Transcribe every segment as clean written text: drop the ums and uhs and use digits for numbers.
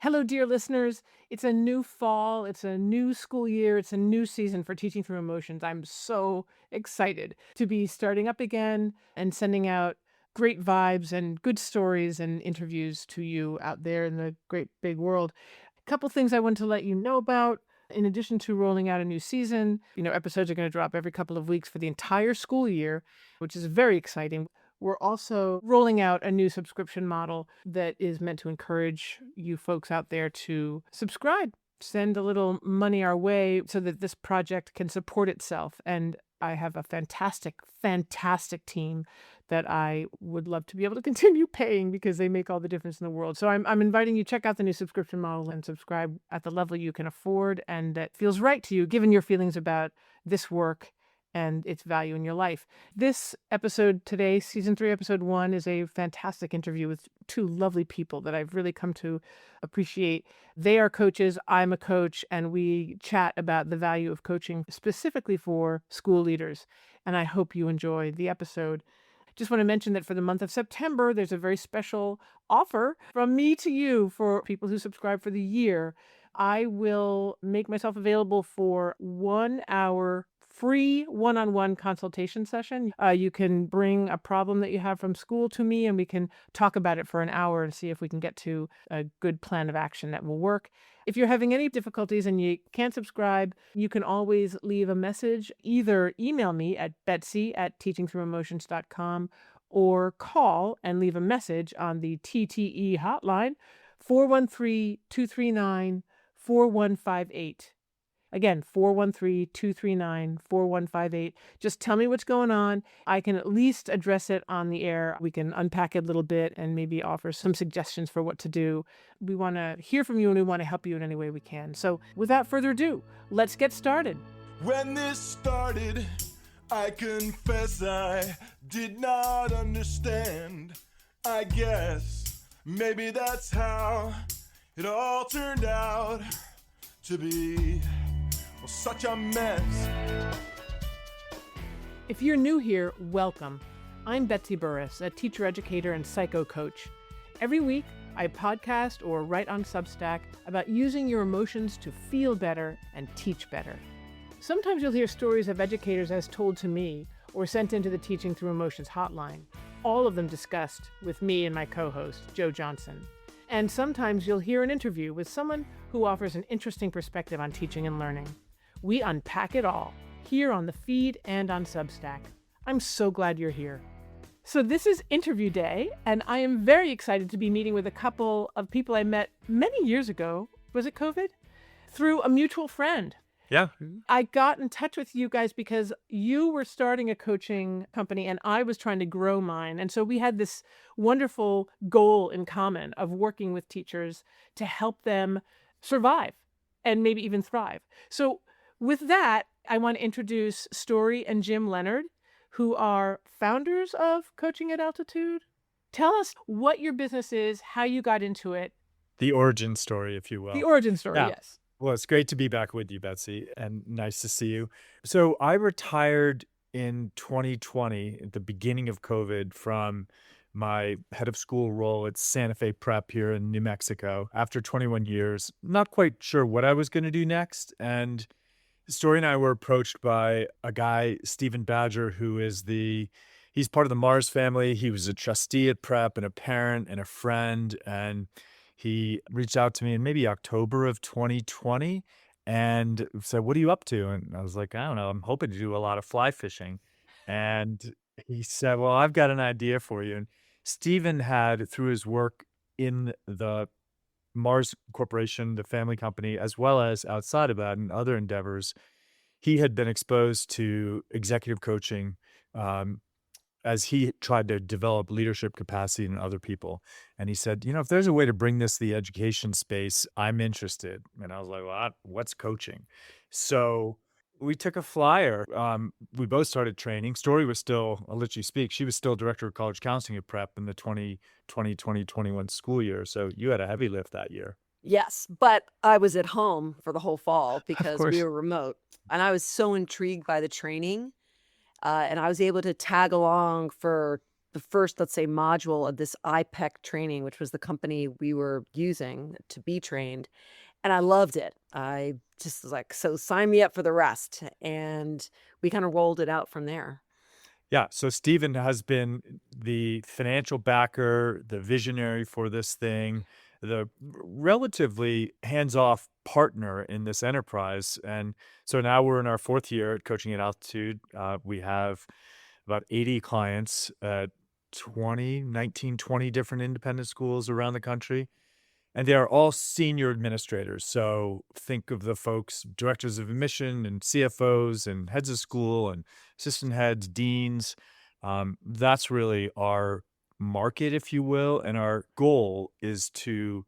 Hello, dear listeners. It's a new fall, it's a new school year, it's a new season for Teaching Through Emotions. I'm so excited to be starting up again and sending out great vibes and good stories and interviews to you out there in the great big world. A couple things I want to let you know about. In addition to rolling out a new season, episodes are going to drop every couple of weeks for the entire school year, which is very exciting. We're also rolling out a new subscription model that is meant to encourage you folks out there to subscribe, send a little money our way so that this project can support itself. And I have a fantastic, fantastic team that I would love to be able to continue paying because they make all the difference in the world. So I'm inviting you to check out the new subscription model and subscribe at the level you can afford and that feels right to you, given your feelings about this work and its value in your life. This episode today, season 3, episode 1, is a fantastic interview with two lovely people that I've really come to appreciate. They are coaches, I'm a coach, and we chat about the value of coaching specifically for school leaders. And I hope you enjoy the episode. Just want to mention that for the month of September, there's a very special offer from me to you for people who subscribe for the year. I will make myself available for 1 hour free one-on-one consultation session. You can bring a problem that you have from school to me and we can talk about it for an hour and see if we can get to a good plan of action that will work. If you're having any difficulties and you can't subscribe, you can always leave a message. Either email me at betsy@teachingthroughemotions.com or call and leave a message on the TTE hotline, 413-239-4158. Again, 413-239-4158. Just tell me what's going on. I can at least address it on the air. We can unpack it a little bit and maybe offer some suggestions for what to do. We want to hear from you and we want to help you in any way we can. So without further ado, let's get started. When this started, I confess I did not understand. I guess maybe that's how it all turned out to be. Such a mess. If you're new here, welcome. I'm Betsy Burris, a teacher, educator, and psycho coach. Every week, I podcast or write on Substack about using your emotions to feel better and teach better. Sometimes you'll hear stories of educators as told to me or sent into the Teaching Through Emotions hotline, all of them discussed with me and my co-host, Joe Johnson. And sometimes you'll hear an interview with someone who offers an interesting perspective on teaching and learning. We unpack it all here on the feed and on Substack. I'm so glad you're here. So this is interview day, and I am very excited to be meeting with a couple of people I met many years ago. Was it COVID? Through a mutual friend. Yeah. I got in touch with you guys because you were starting a coaching company and I was trying to grow mine. And so we had this wonderful goal in common of working with teachers to help them survive and maybe even thrive. So with that, I want to introduce Story and Jim Leonard, who are founders of Coaching at Altitude. Tell us what your business is, how you got into it. The origin story, if you will. The origin story, Yeah. Yes. Well, it's great to be back with you, Betsy, and nice to see you. So I retired in 2020, at the beginning of COVID, from my head of school role at Santa Fe Prep here in New Mexico. After 21 years, not quite sure what I was going to do next. And Story and I were approached by a guy, Stephen Badger, he's part of the Mars family. He was a trustee at Prep and a parent and a friend. And he reached out to me in maybe October of 2020 and said, "What are you up to?" And I was like, "I don't know. I'm hoping to do a lot of fly fishing." And he said, "Well, I've got an idea for you." And Stephen had, through his work in the Mars Corporation, the family company, as well as outside of that and other endeavors, he had been exposed to executive coaching as he tried to develop leadership capacity in other people. And he said, if there's a way to bring this to the education space, I'm interested. And I was like, well, what's coaching? So we took a flyer. We both started training. Story was still, I'll let you speak. She was still director of college counseling at Prep in the 2020-2021 school year. So you had a heavy lift that year. Yes, but I was at home for the whole fall because course. we were remote. And I was so intrigued by the training. And I was able to tag along for the first, let's say, module of this IPEC training, which was the company we were using to be trained. And I loved it. I just was like, so sign me up for the rest. And we kind of rolled it out from there. Yeah, so Stephen has been the financial backer, the visionary for this thing, the relatively hands-off partner in this enterprise. And so now we're in our fourth year at Coaching at Altitude. We have about 80 clients at 20 different independent schools around the country. And they are all senior administrators. So think of the folks, directors of admission and CFOs and heads of school and assistant heads, deans. That's really our market, if you will. And our goal is to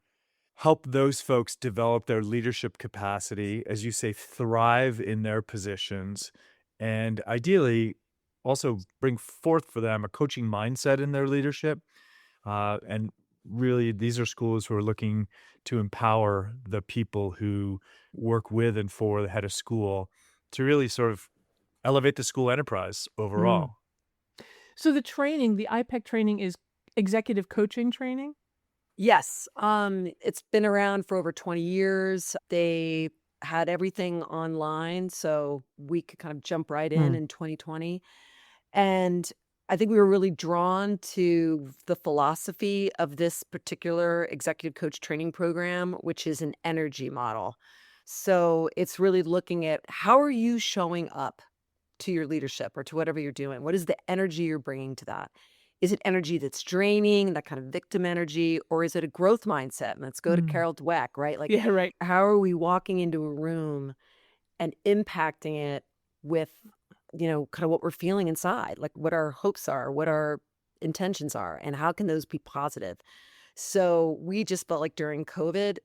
help those folks develop their leadership capacity, as you say, thrive in their positions, and ideally also bring forth for them a coaching mindset in their leadership. And really, these are schools who are looking to empower the people who work with and for the head of school to really sort of elevate the school enterprise Mm. overall. So the training, the IPEC training is executive coaching training? Yes, it's been around for over 20 years. They had everything online, so we could kind of jump right Mm. in 2020. And I think we were really drawn to the philosophy of this particular executive coach training program, which is an energy model. So it's really looking at how are you showing up to your leadership or to whatever you're doing? What is the energy you're bringing to that? Is it energy that's draining, that kind of victim energy, or is it a growth mindset? And let's go to Mm. Carol Dweck, right? Like, Yeah, right. how are we walking into a room and impacting it with, kind of what we're feeling inside, like what our hopes are, what our intentions are, and how can those be positive? So we just felt like during COVID,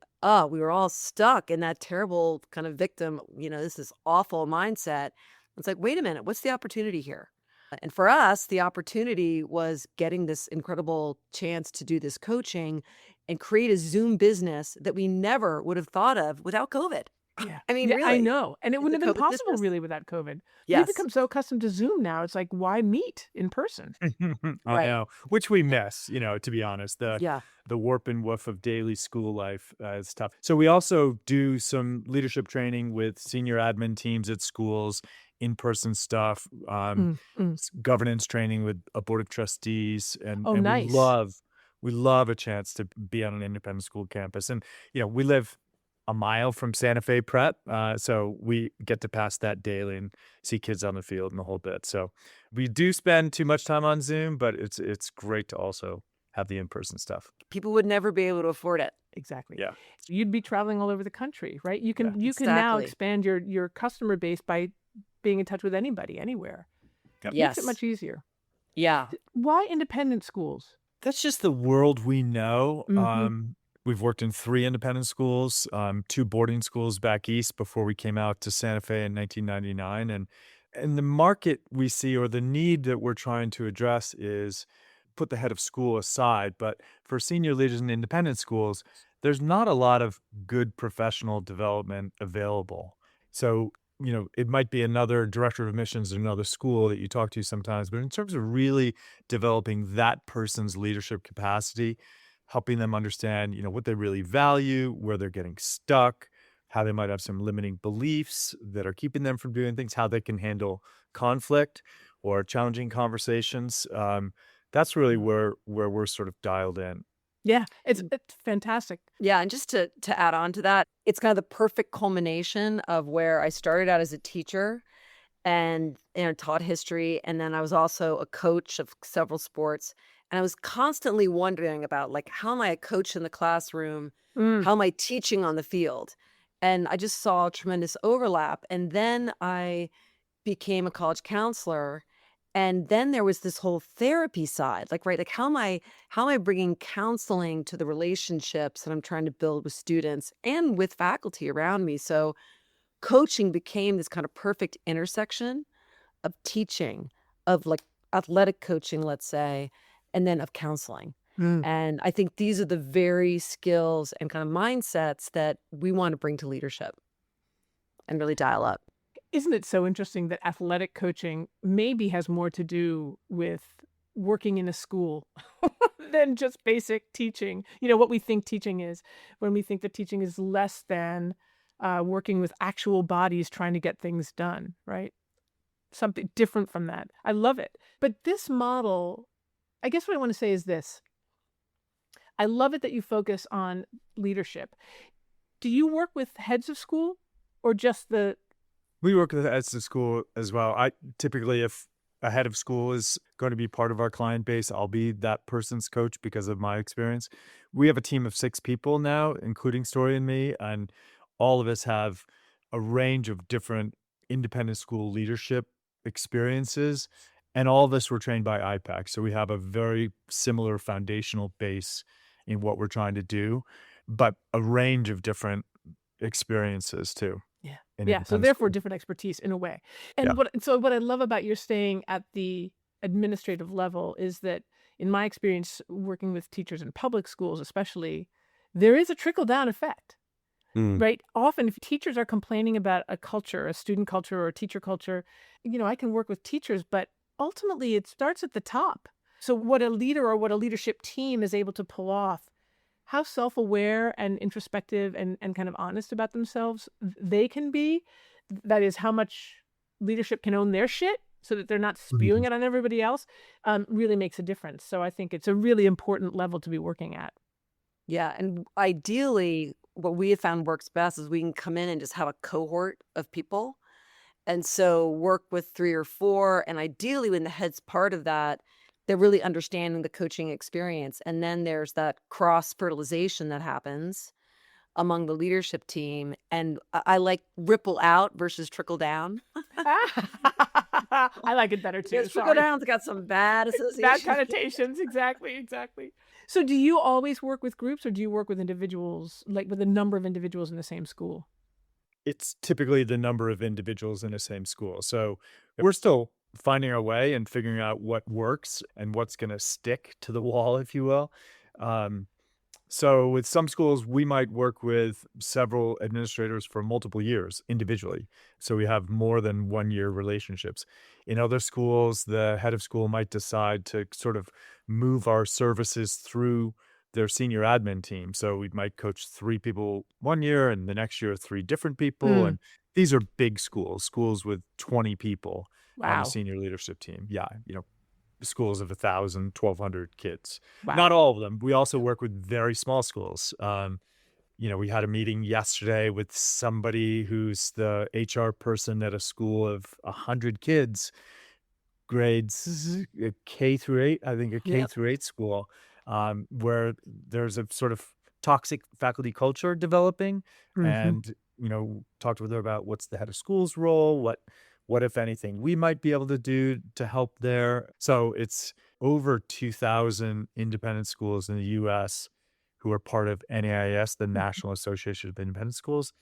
we were all stuck in that terrible kind of victim, this is awful mindset. It's like, wait a minute, what's the opportunity here? And for us, the opportunity was getting this incredible chance to do this coaching and create a Zoom business that we never would have thought of without COVID. Yeah. I mean, Yeah, I really, know, and it it's a wouldn't have been COVID possible business. really without COVID. We've Yes. become so accustomed to Zoom now, it's like, why meet in person? I Right. know, which we miss, to be honest. Yeah. The warp and woof of daily school life is tough. So we also do some leadership training with senior admin teams at schools, in-person stuff, Mm, mm. governance training with a board of trustees, Oh, and nice. we love a chance to be on an independent school campus. And we live a mile from Santa Fe Prep, so we get to pass that daily and see kids on the field and the whole bit. So we do spend too much time on Zoom, but it's great to also have the in-person stuff. People would never be able to afford it. Exactly. Yeah. You'd be traveling all over the country, right? You Yeah. can now Exactly. expand your customer base by being in touch with anybody, anywhere. Yep. Makes it Yes. much easier. Yeah. Why independent schools? That's just the world we know. Mhm. We've worked in 3 independent schools, 2 boarding schools back east before we came out to Santa Fe in 1999, and the market we see, or the need that we're trying to address, is put the head of school aside, but for senior leaders in independent schools, there's not a lot of good professional development available. So, it might be another director of admissions in another school that you talk to sometimes, but in terms of really developing that person's leadership capacity, helping them understand, what they really value, where they're getting stuck, how they might have some limiting beliefs that are keeping them from doing things, how they can handle conflict or challenging conversations. That's really Mm. where we're sort of dialed in. Yeah, it's fantastic. Yeah, and just to add on to that, it's kind of the perfect culmination of where I started out as a teacher and taught history, and then I was also a coach of several sports, and I was constantly wondering about, like, how am I a coach in the classroom? Mm. How am I teaching on the field? And I just saw a tremendous overlap, and then I became a college counselor, and then there was this whole therapy side, like, right, like, how am I bringing counseling to the relationships that I'm trying to build with students and with faculty around me? So coaching became this kind of perfect intersection of teaching, of, like, athletic coaching, let's say, and then of counseling. Mm. And I think these are the very skills and kind of mindsets that we want to bring to leadership and really dial up. Isn't it so interesting that athletic coaching maybe has more to do with working in a school than just basic teaching. What we think teaching is, when we think that teaching is less than working with actual bodies trying to get things done, right? Something different from that. I love it. But this model, I guess what I want to say is this. I love it that you focus on leadership. Do you work with heads of school or just the We work with as the school as well. I typically, if a head of school is going to be part of our client base, I'll be that person's coach because of my experience. We have a team of 6 people now, including Story and me, and all of us have a range of different independent school leadership experiences. And all of us were trained by IPAC. So we have a very similar foundational base in what we're trying to do, but a range of different experiences too Yeah. in Yeah, so independent therefore school. different expertise in a way. Yeah. What I love about your staying at the administrative level is that in my experience working with teachers in public schools especially, there is a trickle down effect. Mm. Right? Often, if teachers are complaining about a culture, a student culture or a teacher culture, I can work with teachers, but ultimately it starts at the top. So what a leader or what a leadership team is able to pull off, how self-aware and introspective and kind of honest about themselves they can be, that is how much leadership can own their shit so that they're not spewing Mhm. it on everybody else, really makes a difference. So I think it's a really important level to be working at. Yeah, and ideally, what we have found works best is we can come in and just have a cohort of people, and so work with 3 or 4, and ideally, when the head's part of that, they're really understanding the coaching experience, and then there's that cross-fertilization that happens among the leadership team, and I like ripple out versus trickle down. I like it better too, Because trickle sorry. down's got some bad Bad associations. connotations, exactly, exactly. So do you always work with groups or do you work with individuals, like with a number of individuals in the same school? It's typically the number of individuals in the same school. So we're still finding our way and figuring out what works and what's going to stick to the wall, if you will. Um, So with some schools, we might work with several administrators for multiple years individually. So we have more than 1 year relationships. In other schools, the head of school might decide to sort of move our services through their senior admin team. So we might coach 3 people 1 year and the next year, 3 different people. Mm, And these are big schools, schools with 20 people on the wow, senior leadership team. Yeah. Schools of 1,000, 1,200 kids. wow. Not all of them. We also work with very small schools. We had a meeting yesterday with somebody who's the HR person at a school of 100 kids, grades K through 8, I think a K Yep. through 8 school, where there's a sort of toxic faculty culture developing. Mhm. And, talked with her about what's the head of school's role, what if anything we might be able to do to help there. So it's over 2,000 independent schools in the US who are part of NAIS, the National Association of Independent Schools.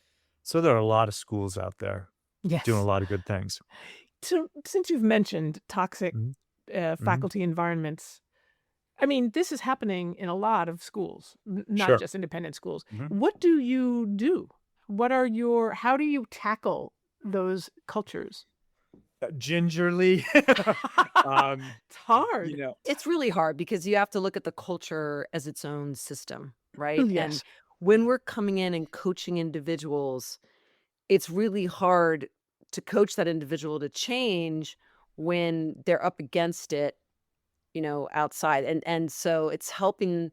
So there are a lot of schools out there doing a Yes. lot of good things. So since you've mentioned toxic, Mhm, mhm. faculty environments, I mean, this is happening in a lot of schools, not Sure. just independent schools. Mhm. What do you do? How do you tackle those cultures? Gingerly. Um, It's hard. It's really hard because you have to look at the culture as its own system, right? And Yes. when we're coming in and coaching individuals, it's really hard to coach that individual to change when they're up against it, outside. And so it's helping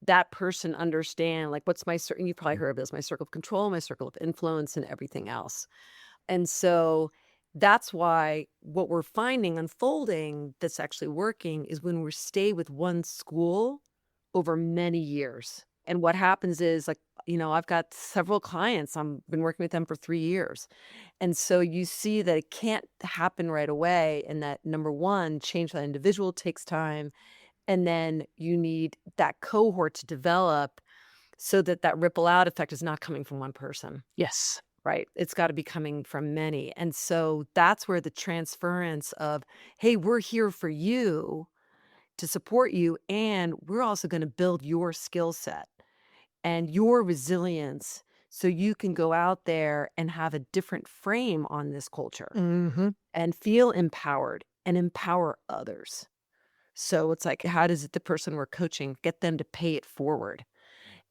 that person understand like what's my certain you've probably heard of this, my circle of control, my circle of influence, and everything else. And so that's why what we're finding unfolding that's actually working is when we stay with one school over many years. And what happens is like, I've got several clients. I've been working with them for 3 years. And so you see that it can't happen right away. And that number one, change that individual takes time. And then you need that cohort to develop so that that ripple out effect is not coming from one person. Yes. Right. It's gotta be coming from many. And so that's where the transference of, "Hey, we're here for you to support you, and we're also gonna build your skill set and your resilience so you can go out there and have a different frame on this culture Mhm. and feel empowered and empower others." So it's like, how does the person we're coaching get them to pay it forward?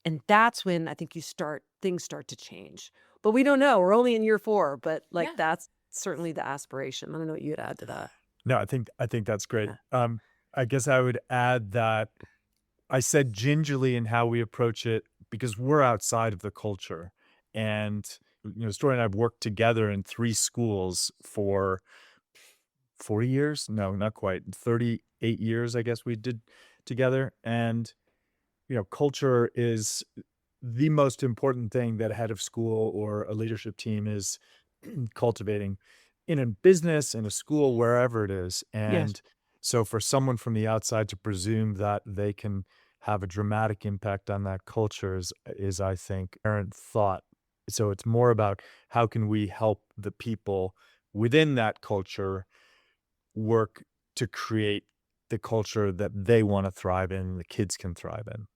And that's when I think things start to change. But we don't know. We're only in year 4, but like Yeah. that's certainly the aspiration. I don't know what you'd add to that. No, I think that's great. Yeah. I guess I would add that I said gingerly in how we approach it because we're outside of the culture. And, Story and I have worked together in 3 schools for 40 years. No, not quite. 38 years, I guess we did together. And, culture is the most important thing that a head of school or a leadership team is cultivating in a business, in a school, wherever it is. Yes. And so for someone from the outside to presume that they can have a dramatic impact on that culture is I think, errant thought. So it's more about how can we help the people within that culture work to create the culture that they want to thrive in, the kids can thrive in.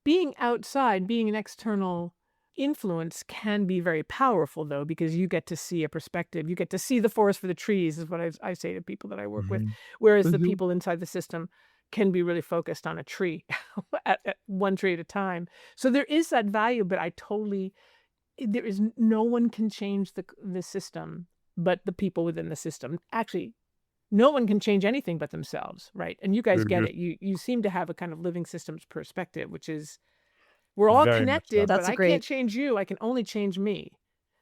Being outside, being an external influence can be very powerful, though, because you get to see a perspective. You get to see the forest for the trees, is what I say to people that I work with. Mhm. Whereas the Mhm. people inside the system can be really focused on a tree, at one tree at a time. So there is that value, but there is no one can change the system but the people within the system. Actually, no one can change anything but themselves, right? And you guys get Mhm. it. You seem to have a kind of living systems perspective, which is we're all Very much so. connected, but That's a I can't great, change you. I can only change me.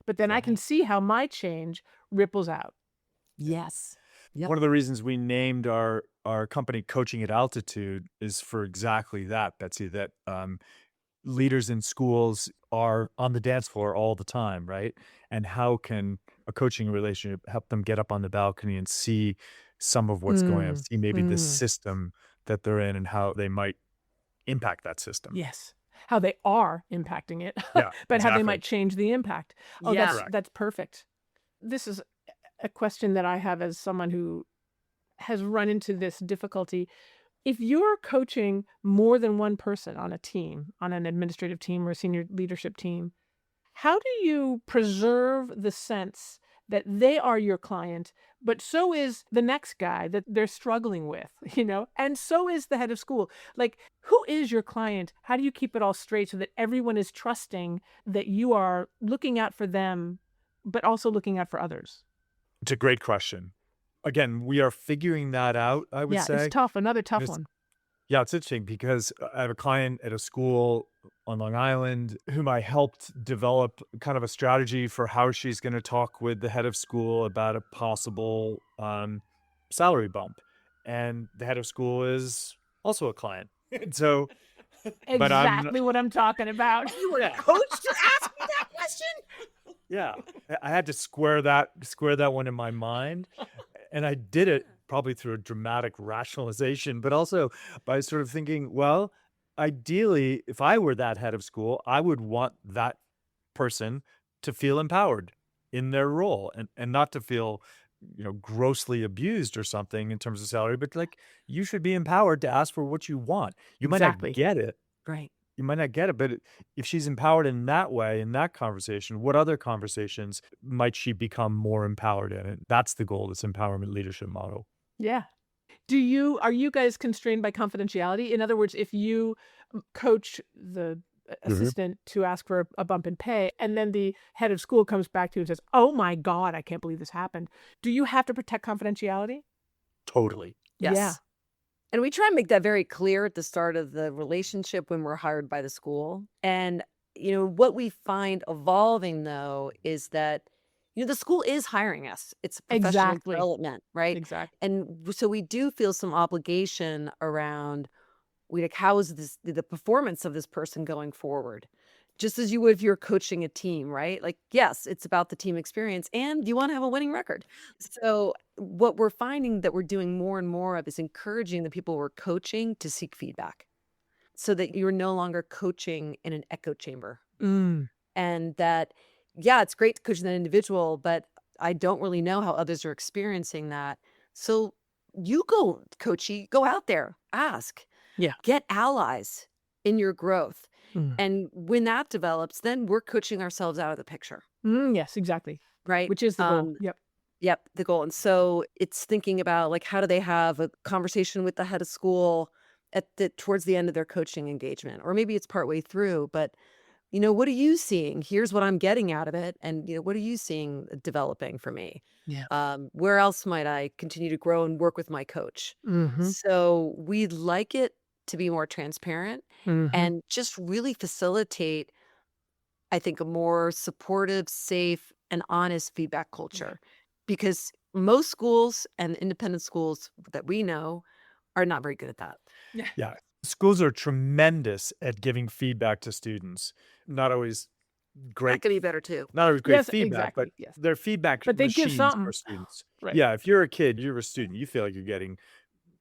But then I can right. see how my change ripples out. Yes. Yep. One of the reasons we named our company Coaching at Altitude is for exactly that, Betsy, that leaders in schools are on the dance floor all the time, right? And how can a coaching relationship help them get up on the balcony and see some of what's going on, Mm, see maybe the mm, system that they're in and how they might impact that system. yes. How they are impacting it, Yeah, but how they exactly. might change the impact. Oh, Yeah. Correct. that's perfect. This is a question that I have as someone who has run into this difficulty. If you're coaching more than one person on a team, on an administrative team or a senior leadership team, how do you preserve the sense that they are your client, but so is the next guy that they're struggling with, and so is the head of school? Like, who is your client? How do you keep it all straight so that everyone is trusting that you are looking out for them, but also looking out for others? It's a great question. Again, we are figuring that out, I would Yeah, it's say. tough. Another tough Because one. yeah, it's interesting because I have a client at a school on Long Island whom I helped develop kind of a strategy for how she's going to talk with the head of school about a possible salary bump. And the head of school is also a client. And so, but I'm, Exactly what I'm talking about. You were yeah, coached to ask me that question? yeah. I had to square that one in my mind. And I did it probably through a dramatic rationalization, but also by sort of thinking, well, ideally, if I were that head of school, I would want that person to feel empowered in their role and not to feel, grossly abused or something in terms of salary, but like you should be empowered to ask for what you want. You might not Exactly. get it. Right. You might not get it, but if she's empowered in that way, in that conversation, what other conversations might she become more empowered in? And that's the goal, this empowerment leadership model. Yeah. Are you guys constrained by confidentiality? In other words, if you coach the Mhm. assistant to ask for a bump in pay, and then the head of school comes back to you and says, "Oh my God, I can't believe this happened." Do you have to protect confidentiality? Totally. Yeah. Yes. And we try and make that very clear at the start of the relationship when we're hired by the school. And, what we find evolving though is that, the school is hiring us. It's professional Exactly. development, right? Exactly. So we do feel some obligation around like how is the performance of this person going forward? Just as you would if you're coaching a team, right? Like, yes, it's about the team experience and you want to have a winning record. So, what we're finding that we're doing more and more of is encouraging the people we're coaching to seek feedback so that you're no longer coaching in an echo chamber. Mm. And that, yeah, it's great to coach that individual, but I don't really know how others are experiencing that. So, you go, coachy, go out there, ask, Yeah. get allies in your growth. Mm. And when that develops, then we're coaching ourselves out of the picture, Yes, exactly. right? Which is the goal. Yep. Yep, the goal. And so it's thinking about like how do they have a conversation with the head of school at the towards the end of their coaching engagement, or maybe it's partway through, but what are you seeing? Here's what I'm getting out of it, and what are you seeing developing for me? Yeah. Where else might I continue to grow and work with my coach? Mhm. So we'd like it to be more transparent Mhm. and just really facilitate, I think, a more supportive, safe, and honest feedback Yeah. culture. Because most schools and independent schools that we know are not very good at that. Yeah. Yeah. Schools are tremendous at giving feedback to students. Not always That great could be better too. not always great Yes, feedback, but exactly, yes. they're feedback But they give machines for something. students. Right. Yeah, if you're a kid, you're a student, you feel like you're getting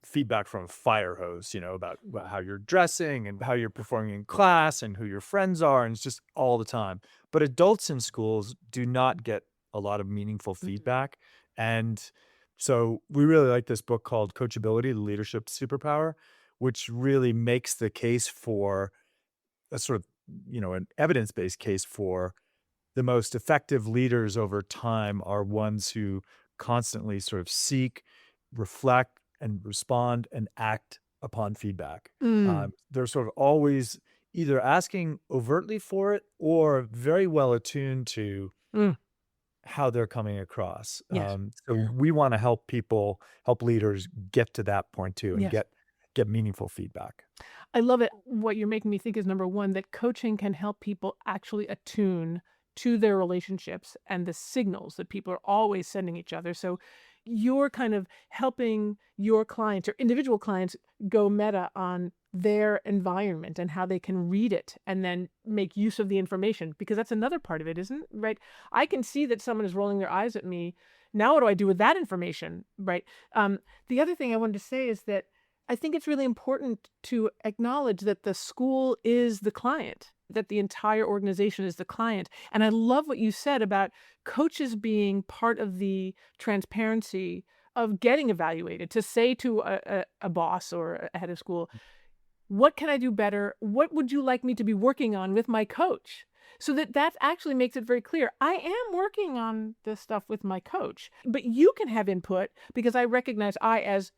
feedback from a fire hose, about how you're dressing and how you're performing in class and who your friends are, and it's just all the time. But adults in schools do not get a lot of meaningful Mhm. feedback. And so we really like this book called Coachability, the Leadership Superpower, which really makes the case for a sort of, an evidence-based case for the most effective leaders over time are ones who constantly sort of seek, reflect, and respond and act upon feedback. Mm. They're sort of always either asking overtly for it or very well attuned to Mm. how they're coming across. Yes. So we want to help leaders get to that point too, and Yes. get meaningful feedback. I love it. What you're making me think is number one, that coaching can help people actually attune to their relationships and the signals that people are always sending each other. So you're kind of helping your clients or individual clients go meta on their environment and how they can read it and then make use of the information, because that's another part of it, isn't it? Right? I can see that someone is rolling their eyes at me. Now, what do I do with that information? Right. The other thing I wanted to say is that I think it's really important to acknowledge that the school is the client, that the entire organization is the client. And I love what you said about coaches being part of the transparency of getting evaluated, to say to a boss or a head of school, what can I do better? What would you like me to be working on with my coach? So that actually makes it very clear. I am working on this stuff with my coach, but you can have input because I recognize as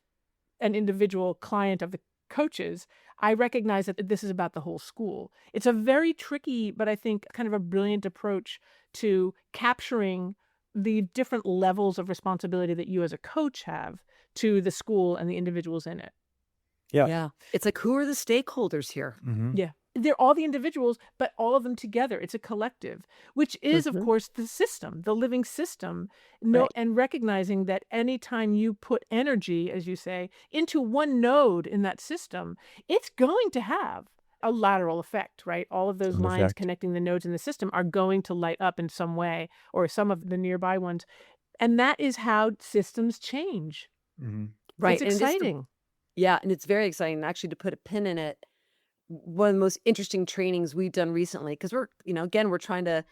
an individual client of the coaches, I recognize that this is about the whole school. It's a very tricky, but I think kind of a brilliant approach to capturing the different levels of responsibility that you as a coach have to the school and the individuals in it. Yeah. Yeah. It's like, who are the stakeholders here? Mhm. Yeah. They're all the individuals, but all of them together. It's a collective, which is, of Mhm. course, the system, the living system. No, Right. and recognizing that anytime you put energy, as you say, into one node in that system, it's going to have a lateral effect, right? All of those Some lines effect. connecting the nodes in the system are going to light up in some way, or some of the nearby ones. And that is how systems change. Mhm. It's Right. And exciting. it's very exciting actually to put a pin in it. One of the most interesting trainings we've done recently, because we're, again, we're trying to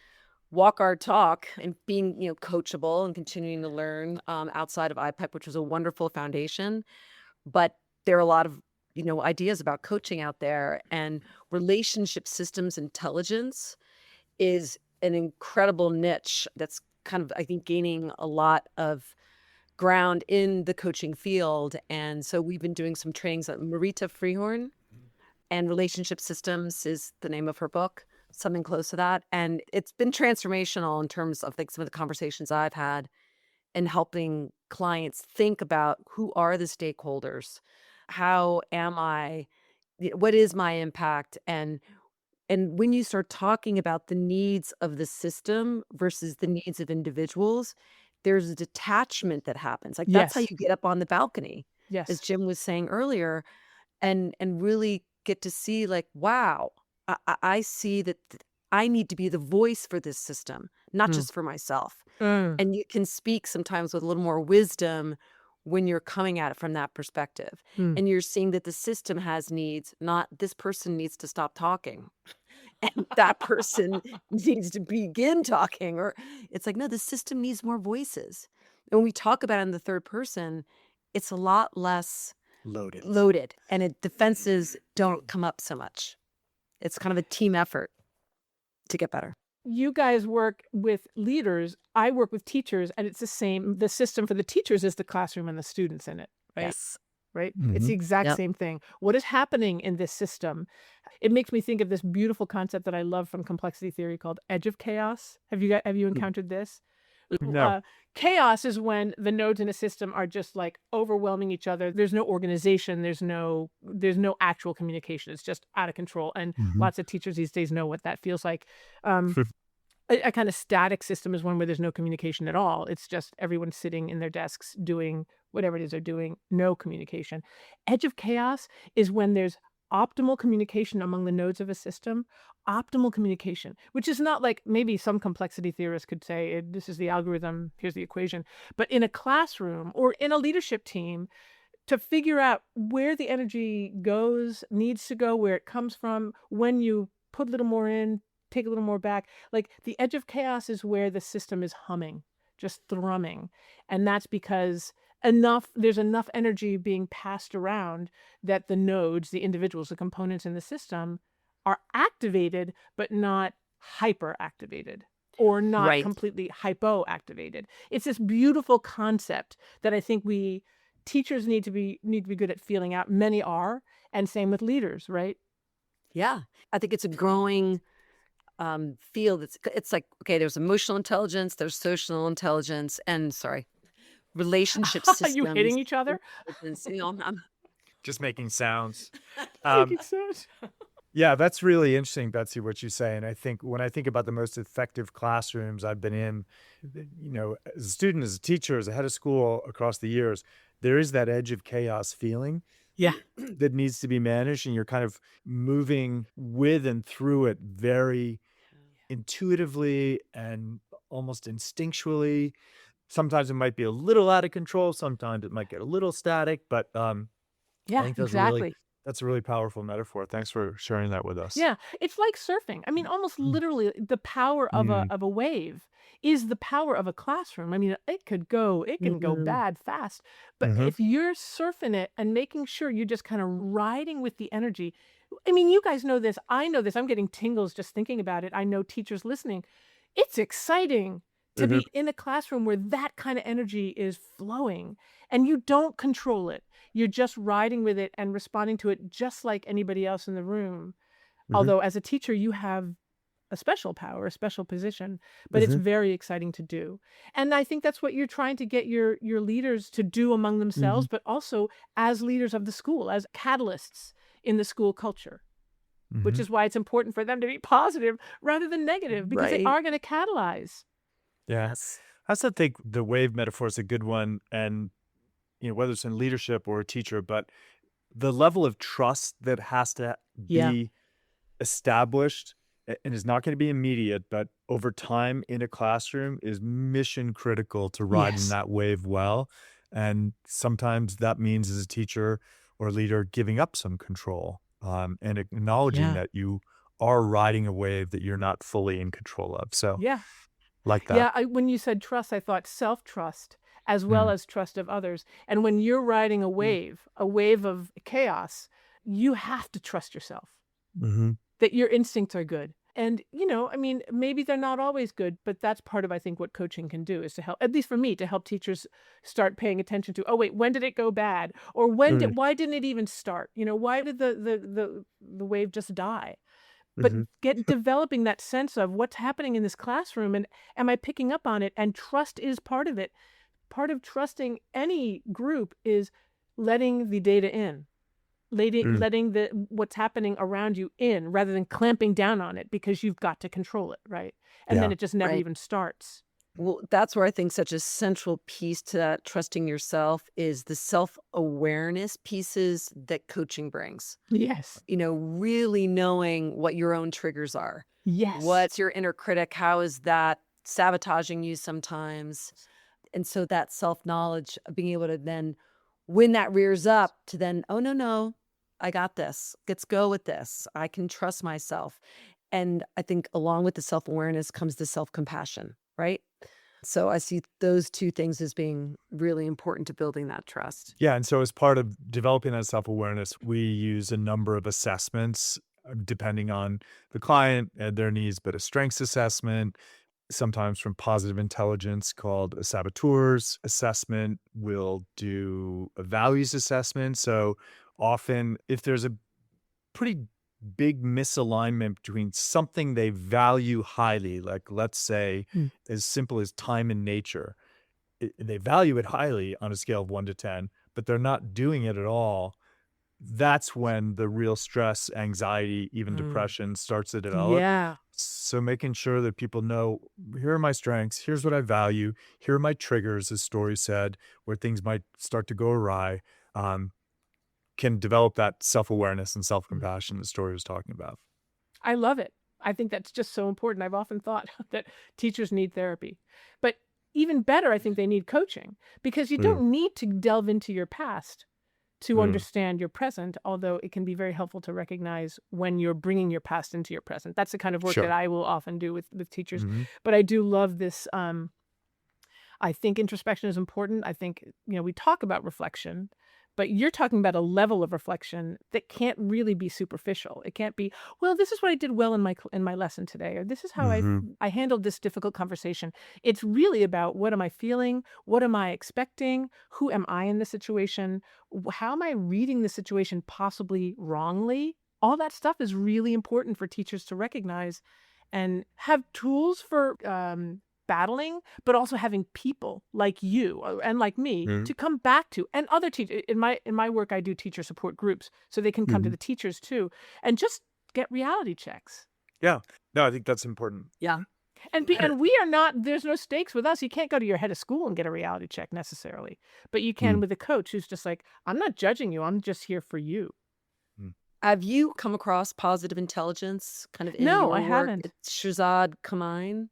walk our talk and being, coachable and continuing to learn outside of IPEC, which was a wonderful foundation. But there are a lot of, ideas about coaching out there, and relationship systems intelligence is an incredible niche that's kind of, I think, gaining a lot of ground in the coaching field. And so we've been doing some trainings at Marita Freehorn, and Relationship Systems is the name of her book, something close to that. And it's been transformational in terms of like some of the conversations I've had and helping clients think about who are the stakeholders, how am I, what is my impact, and when you start talking about the needs of the system versus the needs of individuals, there's a detachment that happens. Like that's how Yes. you get up on the balcony, as Yes. Jim was saying earlier, and really get to see like, wow, I see that I need to be the voice for this system, not Mm. just for myself. Mm. And you can speak sometimes with a little more wisdom when you're coming at it from that perspective. Mm. And you're seeing that the system has needs, not this person needs to stop talking and that person needs to begin talking. Or it's like, no, the system needs more voices. And when we talk about it in the third person, it's a lot less Loaded. loaded, and defenses don't come up so much. It's kind of a team effort to get better. you guys work with leaders, I work with teachers, and it's the same. The system for the teachers is the classroom and the students in it, right? Yes. Right? It's Hmm. the exact Yep. same thing. What is happening in this system? It makes me think of this beautiful concept that I love from complexity theory called edge of chaos. Have you encountered this? No. Uh, Chaos is when the nodes in a system are just like overwhelming each other. There's no organization. There's no actual communication. It's just out of control. And Hmm. lots of teachers these days know what that feels like. Um, a kind of static system is one where there's no communication at all. It's just everyone sitting in their desks doing whatever it is they're doing, no communication. Edge of chaos is when there's optimal communication among the nodes of a system, optimal communication, which is not like maybe some complexity theorists could say, this is the algorithm, here's the equation. But in a classroom or in a leadership team, to figure out where the energy goes, needs to go, where it comes from, when you put a little more in, take a little more back. Like the edge of chaos is where the system is humming, just thrumming. And that's because there's enough energy being passed around that the nodes, the individuals, the components in the system are activated, but not hyper activated or not Right. completely hypo activated. It's this beautiful concept that I think teachers need to be good at feeling out. Many are, and same with leaders, right? Yeah. I think it's a growing field. It's like, okay, there's emotional intelligence, there's social intelligence, and sorry, relationship Are you systems. hitting each other? Intelligence, I'm Just making sounds. Making Um, sense. yeah, that's really interesting, Betsy, what you say. And I think when I think about the most effective classrooms I've been in, as a student, as a teacher, as a head of school across the years, there is that edge of chaos feeling Yeah. that needs to be managed. And you're kind of moving with and through it very intuitively and almost instinctually. Sometimes it might be a little out of control. Sometimes it might get a little static, but I Yeah, think exactly. that's a really powerful metaphor. Thanks for sharing that with us. Yeah, it's like surfing. I mean, almost literally, the power of a Mm, of a wave is the power of a classroom. I mean, it can go Mhm. bad fast, but mhm, if you're surfing it and making sure you're just kind of riding with the energy. I mean, you guys know this. I know this. I'm getting tingles just thinking about it. I know teachers listening. It's exciting to mhm, be in a classroom where that kind of energy is flowing and you don't control it. You're just riding with it and responding to it just like anybody else in the room. mhm, Although as a teacher, you have a special power, a special position, but it's mhm, very exciting to do. And I think that's what you're trying to get your leaders to do among mhm, themselves, but also as leaders of the school, as catalysts in the school culture, which mhm. is why it's important for them to be positive rather than negative, because they Right. are going to catalyze. Yeah. Yes. I also think the wave metaphor is a good one. And, whether it's in leadership or a teacher, but the level of trust that has to Yeah. be established and is not going to be immediate, but over time in a classroom is mission critical to riding Yes. that wave well. And sometimes that means as a teacher or leader giving up some control and acknowledging Yeah. that you are riding a wave that you're not fully in control of. So, Yeah. like that. Yeah, when you said trust, I thought self-trust as well Mm, as trust of others. And when you're riding a wave of chaos, you have to trust yourself mhm, that your instincts are good. And, I mean, maybe they're not always good, but that's part of, I think, what coaching can do is to help, at least for me, to help teachers start paying attention to, oh, wait, when did it go bad? Or mm, why didn't it even start? Why did the wave just die? But mhm, developing that sense of what's happening in this classroom and am I picking up on it? And trust is part of it. Part of trusting any group is letting the data in, mm. letting the what's happening around you in rather than clamping down on it because you've got to control it, right? And then Yeah. it just never Right. even starts. Well, that's where I think such a central piece to that trusting yourself is the self-awareness pieces that coaching brings. Yes. Really knowing what your own triggers are. Yes. What's your inner critic? How is that sabotaging you sometimes? And so that self-knowledge of being able to then, when that rears up, to then, oh, no, no, I got this. Let's go with this. I can trust myself. And I think along with the self-awareness comes the self-compassion, right? So I see those two things as being really important to building that trust. Yeah, and so as part of developing that self-awareness, we use a number of assessments depending on the client and their needs, but a strengths assessment, sometimes from positive intelligence called a saboteur's assessment. We'll do a values assessment. So often, if there's a pretty big misalignment between something they value highly, like let's say Mm. as simple as time in nature, they value it highly on a scale of 1 to 10, but they're not doing it at all. That's when the real stress, anxiety, even Mm. depression starts to develop. Yeah. So making sure that people know, here are my strengths, here's what I value, here are my triggers, as Story said, where things might start to go awry, um, can develop that self-awareness and Mm. self-compassion that Story was talking about. I love it. I think that's just so important. I've often thought that teachers need therapy. But even better, I think they need coaching because you Mm, don't need to delve into your past to mm, understand your present, although it can be very helpful to recognize when you're bringing your past into your present. That's the kind of work that sure. I will often do with teachers. Mhm, But I do love this. I think introspection is important. I think, we talk about reflection, but you're talking about a level of reflection that can't really be superficial. It can't be, well, this is what I did well in my lesson today, or this is how I mhm, I handled this difficult conversation. It's really about what am I feeling? What am I expecting? Who am I in the situation? How am I reading the situation possibly wrongly? All that stuff is really important for teachers to recognize and have tools for battling, but also having people like you and like me mhm, to come back to, and other teachers. In my work, I do teacher support groups, so they can come to mhm. the teachers too, and just get reality checks. Yeah. No, I think that's important. Yeah. And we are not. There's no stakes with us. You can't go to your head of school and get a reality check necessarily, but you can Mm, with a coach who's just like, I'm not judging you. I'm just here for you. mm. Have you come across positive intelligence kind of in No, I your work? haven't. It's Shazad Kamine.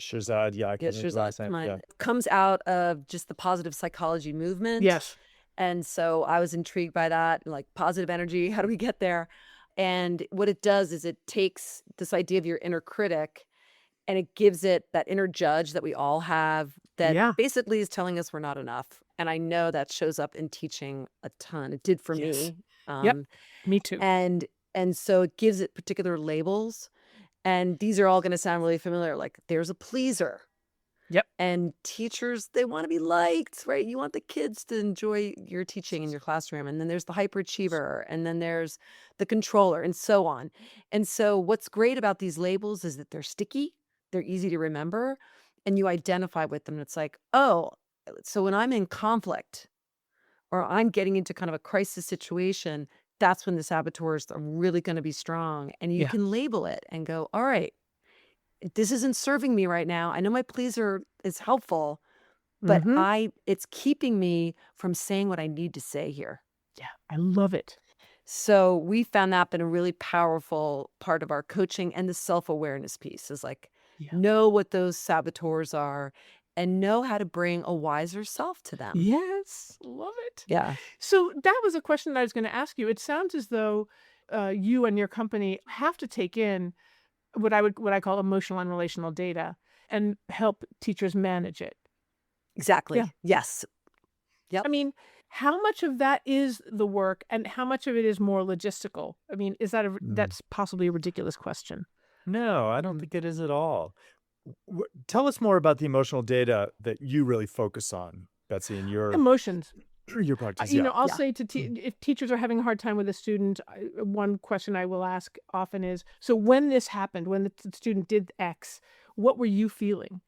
Shazad, yeah, I Yeah, can't remember the Shazad last name. Kamine. Yeah. It comes out of just the positive psychology movement. Yes. And so I was intrigued by that, like positive energy. How do we get there? And what it does is it takes this idea of your inner critic and it gives it that inner judge that we all have that Yeah. basically is telling us we're not enough. And I know that shows up in teaching a ton. It did for Yes. me. Yep. Um, Me too. and and so it gives it particular labels. And these are all going to sound really familiar. Like there's a pleaser. Yep. And teachers, they want to be liked, right? You want the kids to enjoy your teaching in your classroom. And then there's the hyperachiever, and then there's the controller, and so on. And so, what's great about these labels is that they're sticky, they're easy to remember, and you identify with them. And it's like, oh, so when I'm in conflict or I'm getting into kind of a crisis situation, that's when the saboteurs are really going to be strong. And you Yeah. can label it and go, all right, this isn't serving me right now. I know my pleaser is helpful, but Mm-hmm. it's keeping me from saying what I need to say here. Yeah. I love it. So we found that been a really powerful part of our coaching, and the self-awareness piece is like, Yeah. know what those saboteurs are and know how to bring a wiser self to them. Yes, love it. Yeah, So that was a question that I was going to ask you. It sounds as though you and your company have to take in what I call emotional and relational data and help teachers manage it. Yeah. exactly. Yes. I Yep. mean, how much of that is the work and how much of it is more logistical? I mean, Mm. that's possibly a ridiculous question. No, I don't Mm. think it is at all. Tell us more about the emotional data that you really focus on, Betsy, in your Emotions. your practice. Yeah. I'll Yeah. say to if teachers are having a hard time with a student, one question I will ask often is, so when this happened, when the student did X, what were you feeling?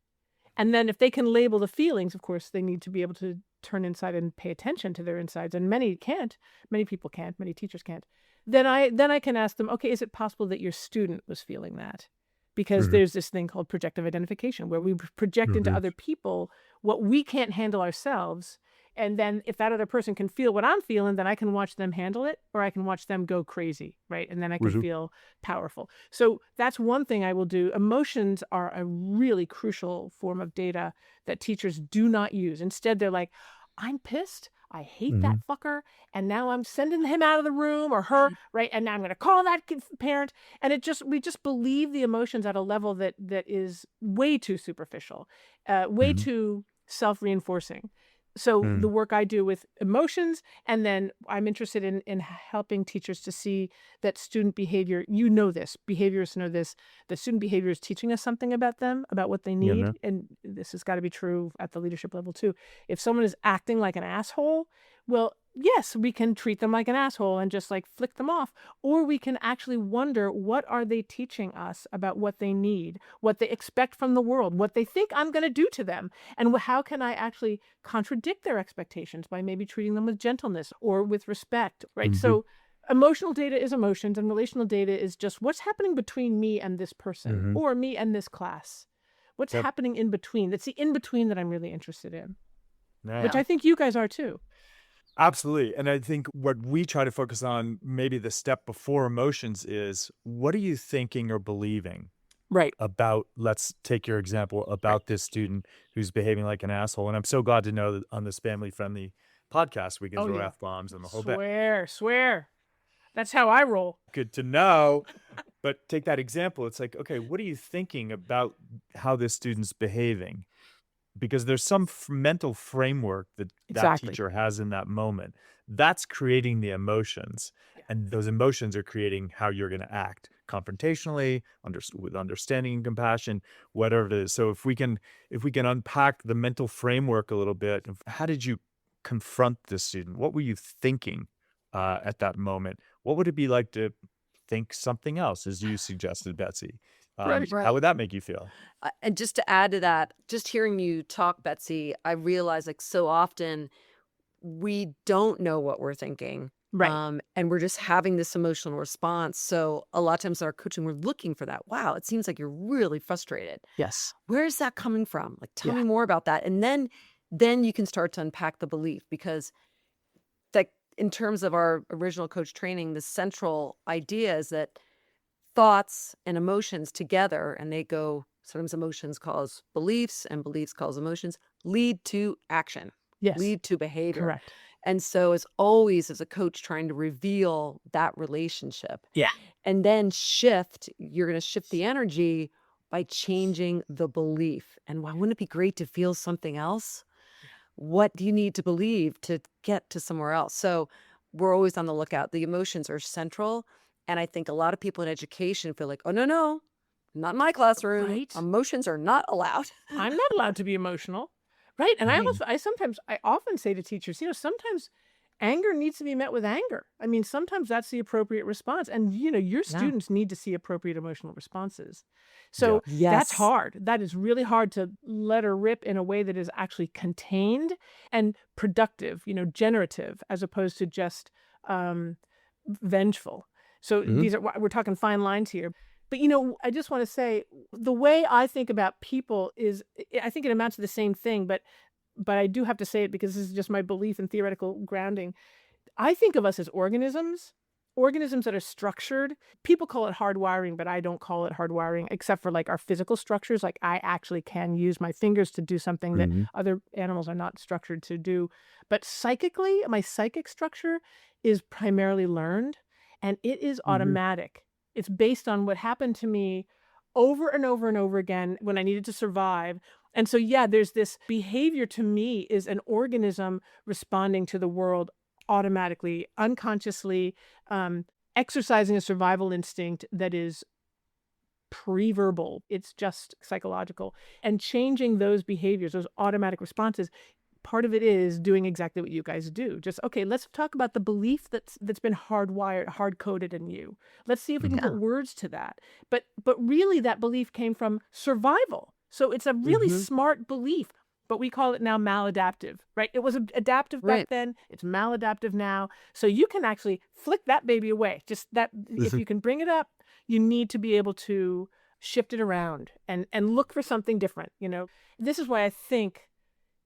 And then if they can label the feelings, of course, they need to be able to turn inside and pay attention to their insides. And many can't. Many people can't. Many teachers can't. Then I can ask them, okay, is it possible that your student was feeling that? Because Mhm, there's this thing called projective identification where we project into mhm, other people what we can't handle ourselves. And then if that other person can feel what I'm feeling, then I can watch them handle it or I can watch them go crazy, right? And then I can mhm, feel powerful. So that's one thing I will do. Emotions are a really crucial form of data that teachers do not use. Instead, they're like, I'm pissed. I hate that mhm, fucker. And now I'm sending him out of the room or her, right? And now I'm going to call that parent. And we just believe the emotions at a level that is way too superficial, way mhm, too self-reinforcing. So the Mm. work I do with emotions, and then I'm interested in helping teachers to see that student behavior, you know this, behaviorists know this, that student behavior is teaching us something about them, about what they You need. know? And this has got to be true at the leadership level too. If someone is acting like an asshole, well, yes, we can treat them like an asshole and just like flick them off. Or we can actually wonder, what are they teaching us about what they need, what they expect from the world, what they think I'm going to do to them, and how can I actually contradict their expectations by maybe treating them with gentleness or with respect, right? Mhm. So emotional data is emotions, and relational data is just what's happening between me and this person Mhm. or me and this class. What's Yep. happening in between? That's the in between that I'm really interested in, which Yeah. I think you guys are too. Absolutely. And I think what we try to focus on, maybe the step before emotions, is what are you thinking or believing Right. about, let's take your example, Right. about this student who's behaving like an asshole. And I'm so glad to know that on this family friendly podcast, we can Oh throw yeah. F bombs and the whole bit. Swear. That's how I roll. Good to know. But take that example. It's like, okay, what are you thinking about how this student's behaving? Because there's some mental framework that that Exactly. teacher has in that moment. That's creating the emotions. Yeah. And those emotions are creating how you're going to act confrontationally, with understanding and compassion, whatever it is. So if we can unpack the mental framework a little bit, of how did you confront this student? What were you thinking at that moment? What would it be like to think something else, as you suggested, Betsy? Right. Right. How would that make you feel? And just to add to that, just hearing you talk, Betsy, I realize like so often we don't know what we're thinking. Right. And we're just having this emotional response. So a lot of times in our coaching, we're looking for that. Wow, it seems like you're really frustrated. Yes. Where is that coming from? Like, tell Yeah. me more about that. And then you can start to unpack the belief, because like in terms of our original coach training, the central idea is that thoughts and emotions together, and they go, sometimes emotions cause beliefs and beliefs cause emotions, lead to action, Yes. lead to behavior. Correct. And so it's always, as a coach, trying to reveal that relationship. Yeah. And then you're going to shift the energy by changing the belief. And why wouldn't it be great to feel something else? What do you need to believe to get to somewhere else? So we're always on the lookout. The emotions are central. And I think a lot of people in education feel like, oh, no, not in my classroom. Right. Emotions are not allowed. I'm not allowed to be emotional. Right. And Right. I often say to teachers, sometimes anger needs to be met with anger. I mean, sometimes that's the appropriate response. And, your Yeah. students need to see appropriate emotional responses. So Yeah. that's Yes. hard. That is really hard to let her rip in a way that is actually contained and productive, generative, as opposed to just vengeful. So we're talking fine lines here. But, I just want to say the way I think about people is, I think it amounts to the same thing, but I do have to say it because this is just my belief and theoretical grounding. I think of us as organisms that are structured. People call it hardwiring, but I don't call it hardwiring, except for like our physical structures. Like I actually can use my fingers to do something that Mhm. other animals are not structured to do. But psychically, my psychic structure is primarily learned, and it is automatic. It's based on what happened to me over and over and over again when I needed to survive. And so, yeah, there's this behavior to me is an organism responding to the world automatically, unconsciously, exercising a survival instinct that is pre-verbal. It's just psychological. And changing those behaviors, those automatic responses, part of it is doing exactly what you guys do. Just, okay, let's talk about the belief that's been hardwired, hard-coded in you. Let's see if we can put words to that. But really that belief came from survival. So it's a really smart belief, but we call it now maladaptive, right? It was adaptive back Right. then. It's maladaptive now. So you can actually flick that baby away. Just that, if you can bring it up, you need to be able to shift it around and look for something different. This is why I think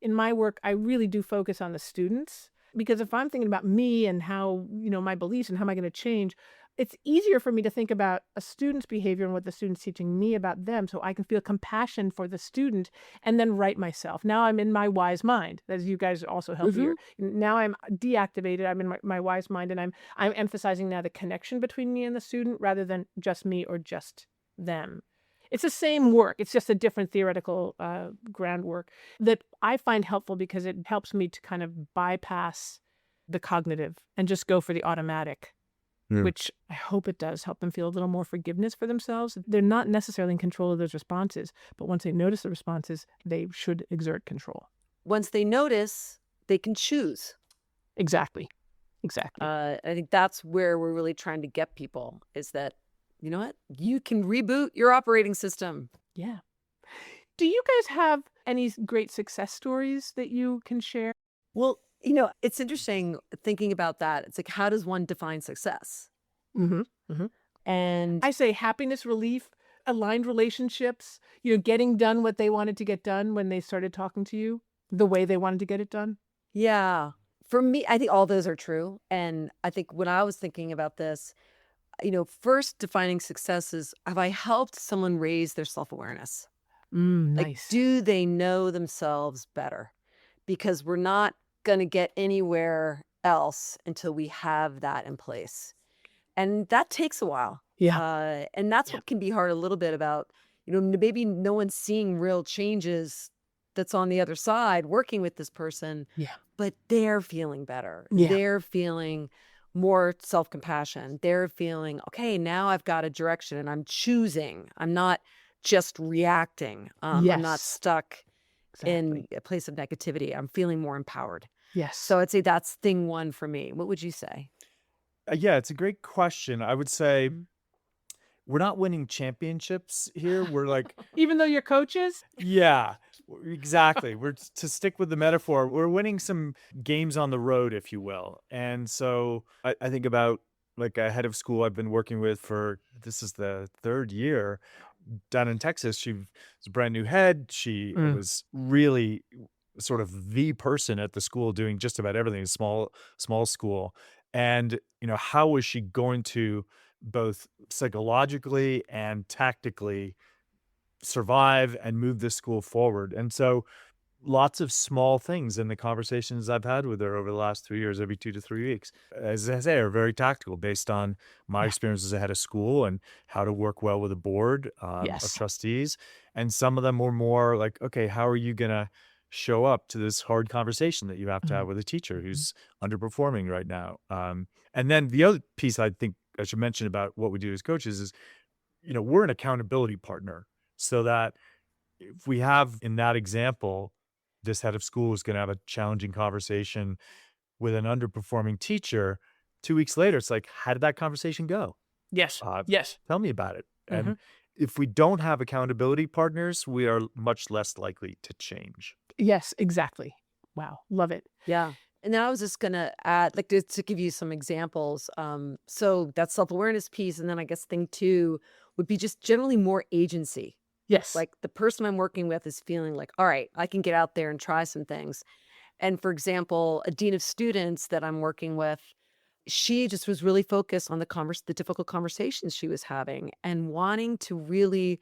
in my work, I really do focus on the students, because if I'm thinking about me and how, my beliefs and how am I going to change, it's easier for me to think about a student's behavior and what the student's teaching me about them, so I can feel compassion for the student and then right myself. Now I'm in my wise mind, as you guys also help here. Now I'm deactivated. I'm in my wise mind, and I'm emphasizing now the connection between me and the student rather than just me or just them. It's the same work. It's just a different theoretical groundwork that I find helpful because it helps me to kind of bypass the cognitive and just go for the automatic, Yeah. which I hope it does help them feel a little more forgiveness for themselves. They're not necessarily in control of those responses, but once they notice the responses, they should exert control. Once they notice, they can choose. Exactly. Exactly. I think that's where we're really trying to get people, is that, you know what? You can reboot your operating system. Yeah. Do you guys have any great success stories that you can share? Well, it's interesting thinking about that. It's like, how does one define success? Mm-hmm. Mm-hmm. And I say happiness, relief, aligned relationships, getting done what they wanted to get done when they started talking to you, the way they wanted to get it done. yeah, for me, I think all those are true. And I think when I was thinking about this, first defining success is, have I helped someone raise their self-awareness? Like, Nice. do they know themselves better? Because we're not going to get anywhere else until we have that in place. And that takes a while. Yeah. And that's Yeah. what can be hard a little bit about, maybe no one's seeing real changes that's on the other side working with this person, Yeah. but they're feeling better. Yeah. They're feeling more self-compassion. They're feeling, okay, now I've got a direction and I'm choosing. I'm not just reacting. I'm not Yes. stuck in Exactly. a place of negativity. I'm feeling more empowered. Yes. So I'd say that's thing one for me. What would you say? Yeah, it's a great question. I would say Mhm. we're not winning championships here. We're like, Even though you're coaches? yeah, exactly. To stick with the metaphor, we're winning some games on the road, if you will. And so I think about like a head of school I've been working with for this is the third year down in Texas. She was a brand new head. She Mm. was really sort of the person at the school doing just about everything, small school. And, how was she going to both psychologically and tactically survive and move this school forward? And so lots of small things in the conversations I've had with her over the last 3 years, every 2 to 3 weeks, as I say, are very tactical based on my Yeah. experience as a head of school and how to work well with a board of Yes. trustees. And some of them were more like, okay, how are you going to show up to this hard conversation that you have to have Mhm. with a teacher Mhm. who's underperforming right now? And then the other piece I think I should mention about what we do as coaches is, we're an accountability partner so that if we have in that example, this head of school is going to have a challenging conversation with an underperforming teacher. 2 weeks later, it's like, how did that conversation go? Yes. Uh, Yes. Tell me about it. And Mhm. if we don't have accountability partners, we are much less likely to change. Yes, exactly. Wow, love it. Yeah. And then I was just gonna add, like, to give you some examples. So that self-awareness piece, and then I guess thing two would be just generally more agency. Yes. Like, the person I'm working with is feeling like, all right, I can get out there and try some things. And for example, a dean of students that I'm working with, she just was really focused on the difficult conversations she was having and wanting to really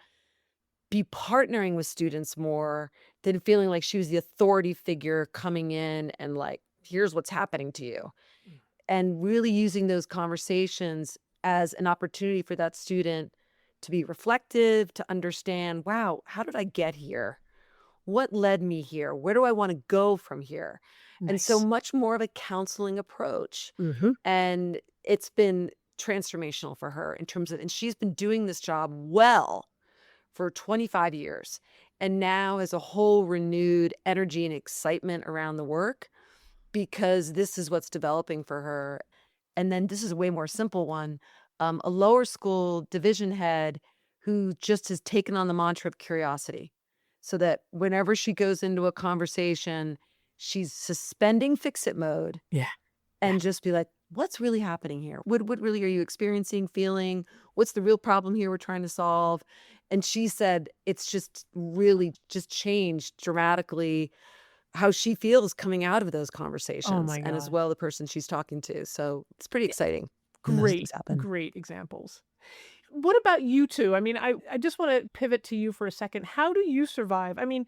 be partnering with students more than feeling like she was the authority figure coming in and like, here's what's happening to you. And really using those conversations as an opportunity for that student to be reflective, to understand, wow, how did I get here? What led me here? Where do I want to go from here? And so Nice. much more of a counseling approach. Mhm. And it's been transformational for her in terms of, and she's been doing this job well for 25 years and now has a whole renewed energy and excitement around the work because this is what's developing for her. And then this is a way more simple one. A lower school division head who just has taken on the mantra of curiosity so that whenever she goes into a conversation, she's suspending fix it mode Yeah. Yeah. and just be like, what's really happening here? What really are you experiencing, feeling? What's the real problem here we're trying to solve? And she said it's just really just changed dramatically how she feels coming out of those Oh conversations my and as god. well the person she's talking to. So it's pretty Yeah. exciting when those things Great, happen. great examples. What about you 2? I mean, I just wanna pivot to you for a second. How do you survive? I mean,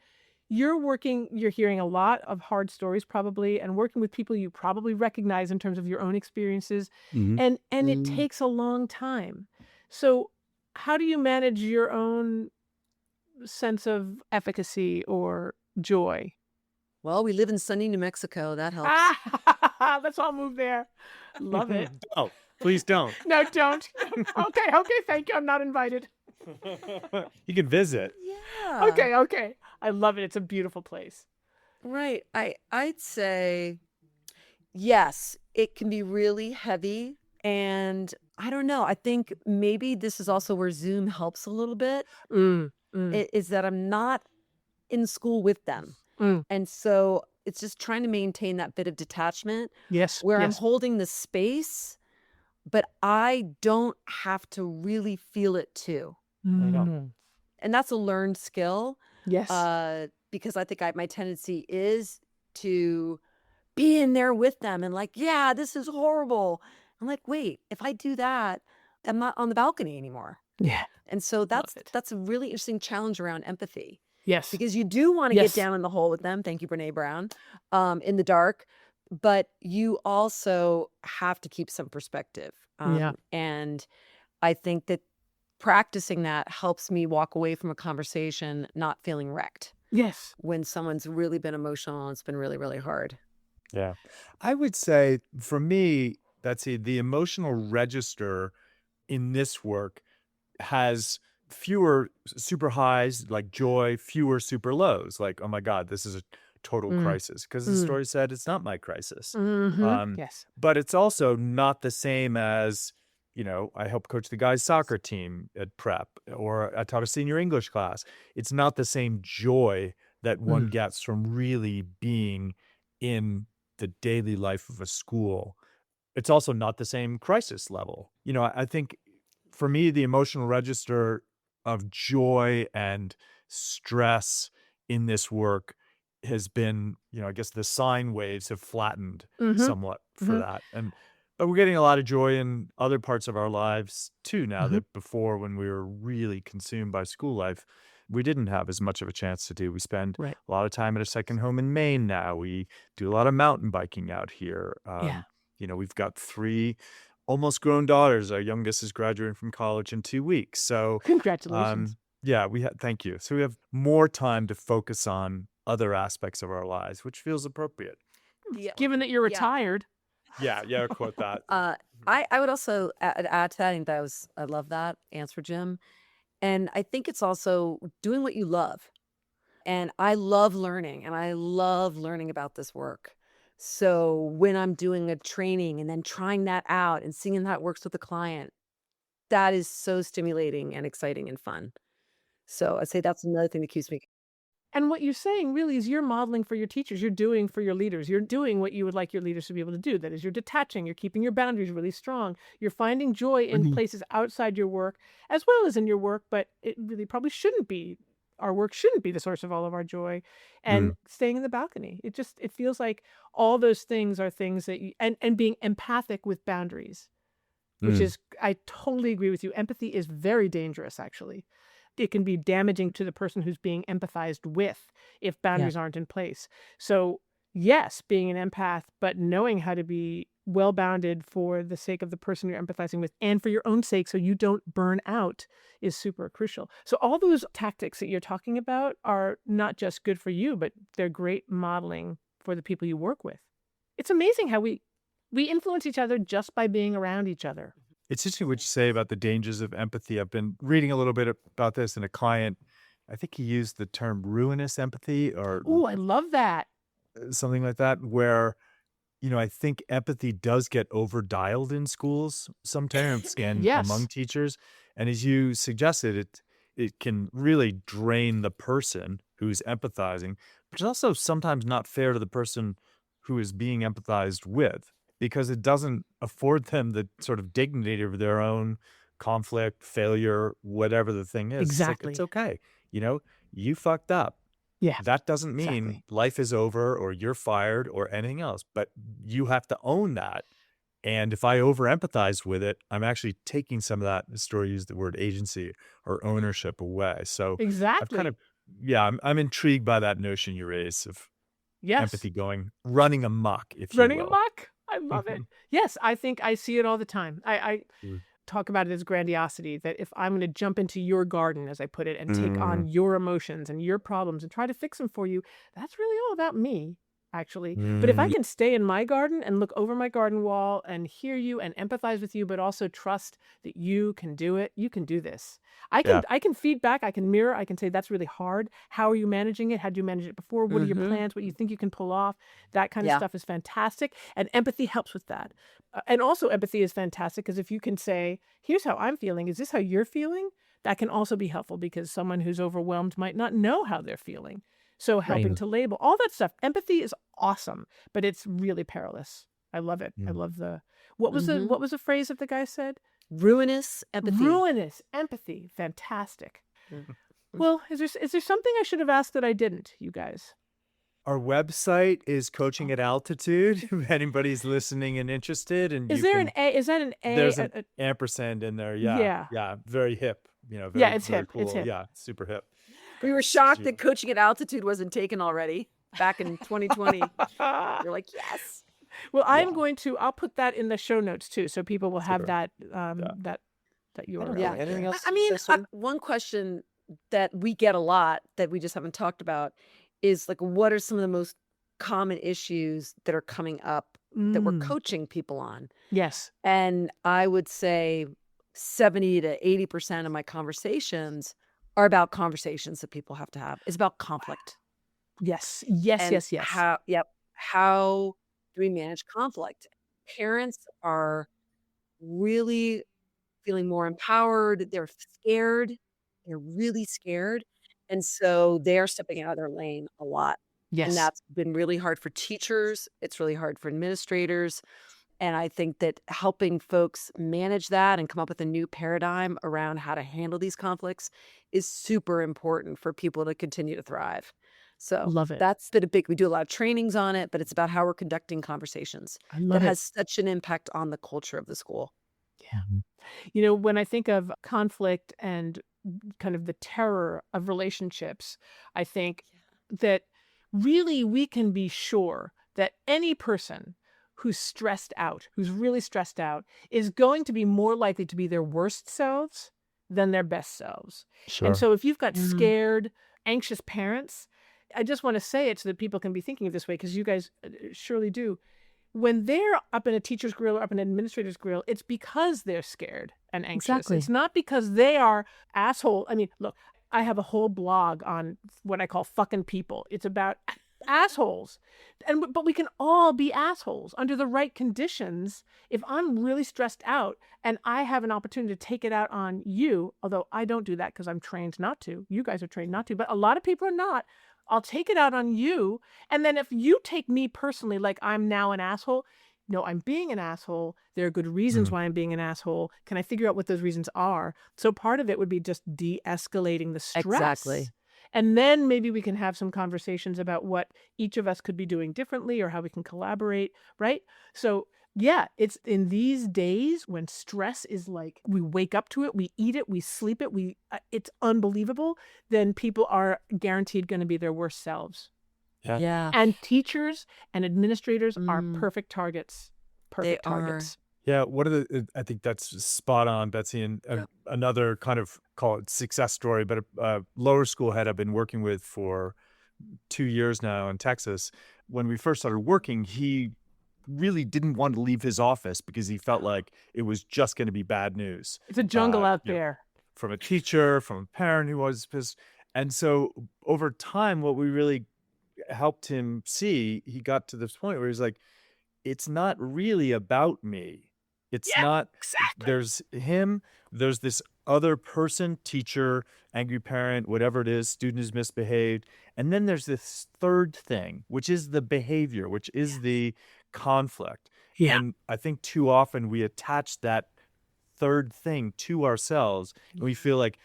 you're hearing a lot of hard stories probably and working with people you probably recognize in terms of your own experiences, Mhm. and it Mm. takes a long time. So, how do you manage your own sense of efficacy or joy. Well, we live in sunny New Mexico. That helps. Ah, let's all move there. Love it. Oh, please don't. No, don't. Okay, thank you. I'm not invited. You can visit. Yeah. Okay. I love it. It's a beautiful place. Right. I'd say yes, it can be really heavy. And I don't know. I think maybe this is also where Zoom helps a little bit, Mm. is that I'm not in school with them. Mm. And so it's just trying to maintain that bit of detachment Yes. where I'm yes. holding the space, but I don't have to really feel it too. Mm. And that's a learned skill. Yes. Because I think my tendency is to be in there with them and like, yeah, this is horrible. I'm like, wait, if I do that, I'm not on the balcony anymore. Yeah. And so Love it. that's a really interesting challenge around empathy, Yes. because you do want to Yes. get down in the hole with them. Thank you, Brene Brown, in the dark, but you also have to keep some perspective. Yeah. And I think that practicing that helps me walk away from a conversation not feeling wrecked Yes. when someone's really been emotional and it's been really, really hard. Yeah. I would say for me, Betsy, the emotional register in this work has fewer super highs like joy, fewer super lows like, oh my God, this is a total crisis. Because the story said it's not my crisis. Yes. But it's also not the same as, I helped coach the guys' soccer team at prep, or I taught a senior English class. It's not the same joy that one gets from really being in the daily life of a school. It's also not the same crisis level. I think for me, the emotional register of joy and stress in this work has been, I guess the sine waves have flattened somewhat for that. But we're getting a lot of joy in other parts of our lives too now that before, when we were really consumed by school life, we didn't have as much of a chance to do. We spend Right. a lot of time at a second home in Maine now. We do a lot of mountain biking out here. Yeah. We've got 3 almost grown daughters. Our youngest is graduating from college in 2 weeks. So, Congratulations. yeah, thank you. So we have more time to focus on other aspects of our lives, which feels appropriate. Yeah. Given that you're retired. Yeah, quote that. I would also add to that. I think I love that answer, Jim. And I think it's also doing what you love. And I love learning, and I love learning about this work. So when I'm doing a training and then trying that out and seeing how it works with the client, that is so stimulating and exciting and fun. So I'd say that's another thing that keeps me. And what you're saying really is you're modeling for your teachers. You're doing for your leaders. You're doing what you would like your leaders to be able to do. That is, you're detaching. You're keeping your boundaries really strong. You're finding joy in places outside your work as well as in your work, but it really probably shouldn't be. Our work shouldn't be the source of all of our joy. And staying in the balcony. It feels like all those things are things that and being empathic with boundaries, which is, I totally agree with you. Empathy is very dangerous, actually. It can be damaging to the person who's being empathized with if boundaries aren't in place. So yes, being an empath, but knowing how to be well-bounded for the sake of the person you're empathizing with and for your own sake so you don't burn out is super crucial. So all those tactics that you're talking about are not just good for you, but they're great modeling for the people you work with. It's amazing how we influence each other just by being around each other. It's interesting what you say about the dangers of empathy. I've been reading a little bit about this, and a client, I think he used the term ruinous empathy or Ooh, I love that. something like that, where, I think empathy does get over dialed in schools sometimes and Yes. among teachers. And as you suggested, it can really drain the person who's empathizing, but it's also sometimes not fair to the person who is being empathized with, because it doesn't afford them the sort of dignity of their own conflict, failure, whatever the thing is. Exactly. It's like, it's okay. You fucked up. Yeah. That doesn't mean Exactly. life is over or you're fired or anything else, but you have to own that. And if I over empathize with it, I'm actually taking some of that, the story used the word agency or ownership away. So I've Exactly. kind of, I'm intrigued by that notion you raised of Yes. empathy running amok, if you Running will. amok. I love it. Yes, I think I see it all the time. I talk about it as grandiosity, that if I'm going to jump into your garden, as I put it, and take on Mm, your emotions and your problems and try to fix them for you, that's really all about me, actually. But if I mm, can stay in my garden and look over my garden wall and hear you and empathize with you, but also trust that you can do it, you can do this. yeah. I can feed back, I can mirror, I can say that's really hard. How are you managing it? How did you manage it before? What are your Mm-hmm. plans? What you think you can pull off? That kind of Yeah. stuff is fantastic. And empathy helps with that. And also empathy is fantastic because if you can say, here's how I'm feeling, is this how you're feeling? That can also be helpful because someone who's overwhelmed might not know how they're feeling. So Right. helping to label all that stuff. Empathy is awesome, but it's really perilous. I love it. I Mm. love the Mm-hmm. what was the phrase that the guy said? Ruinous empathy. Ruinous empathy. Fantastic. Mhm. Well, is there something I should have asked that I didn't, you guys? Our website is Coaching at Altitude. If anybody's listening and interested, and Is you there an can, A? Is that an A? there's an ampersand in there. Yeah, Yeah. yeah, very hip. Yeah, Very it's very hip. It's cool. hip. Yeah, super hip. We were So shocked she- that coaching at altitude wasn't taken already back in 2020. You're like, yes. Well, yeah, I'll put that in the show notes too, so people will have super. that, Yeah. that I don't URL know. Yeah. right Anything there. else, I mean, Cecily? one question that we get a lot that we just haven't talked about is like, what are some of the most common issues that are coming up that we're Mm, coaching people on? yes. And I would say 70 to 80% of my conversations are about conversations that people have to have. It's about conflict Yes. Yes, and yes, yes. how do we manage conflict? Parents are really feeling more empowered. They're scared. They're really scared. And so they're stepping out of their lane a lot. And Yes. that's been really hard for teachers. It's really hard for administrators. And I think that helping folks manage that and come up with a new paradigm around how to handle these conflicts is super important for people to continue to thrive. So Love it. that's been a big, we do a lot of trainings on it, but it's about how we're conducting conversations I that love it. has such an impact on the culture of the school. Yeah. Mhm. You know, when I think of conflict and kind of the terror of relationships, I think that really we can be sure that any person who's stressed out, who's really stressed out, is going to be more likely to be their worst selves than their best selves. And Sure. so if you've got Mhm. scared, anxious parents, I just want to say it so that people can be thinking of this way because you guys surely do. When they're up in a teacher's grill or up in an administrator's grill, it's because they're scared and anxious. Exactly. It's not because they are asshole. I mean, look, I have a whole blog on what I call fucking people. It's about assholes. But we can all be assholes under the right conditions. If I'm really stressed out and I have an opportunity to take it out on you, although I don't do that because I'm trained not to. You guys are trained not to, but a lot of people are not. I'll take it out on you. And then if you take me personally, like I'm now an asshole, no, I'm being an asshole. There are good reasons Mhm. why I'm being an asshole. Can I figure out what those reasons are? So part of it would be just de-escalating the Exactly. stress. And then maybe we can have some conversations about what each of us could be doing differently or how we can collaborate, right? So yeah, it's in these days when stress is like we wake up to it, we eat it, we sleep it, we it's unbelievable, then people are guaranteed going to be their worst selves. Yeah. Yeah. And teachers and administrators are Mm, perfect targets. they Perfect are. targets. Yeah, one of the I think that's spot on, Betsy, and another kind of call it success story, but a lower school head I've been working with for 2 years now in Texas. When we first started working, he really didn't want to leave his office because he felt like it was just going to be bad news. It's a jungle out You know, there. from a teacher, from a parent who was pissed. And so over time, what we really helped him see, he got to this point where he's like, it's not really about me. It's Yeah, not, exactly. there's him, there's this other person, teacher, angry parent, whatever it is, student has misbehaved. And then there's this third thing, which is the behavior, which is the conflict. Yeah. And I think too often we attach that third thing to ourselves and we feel like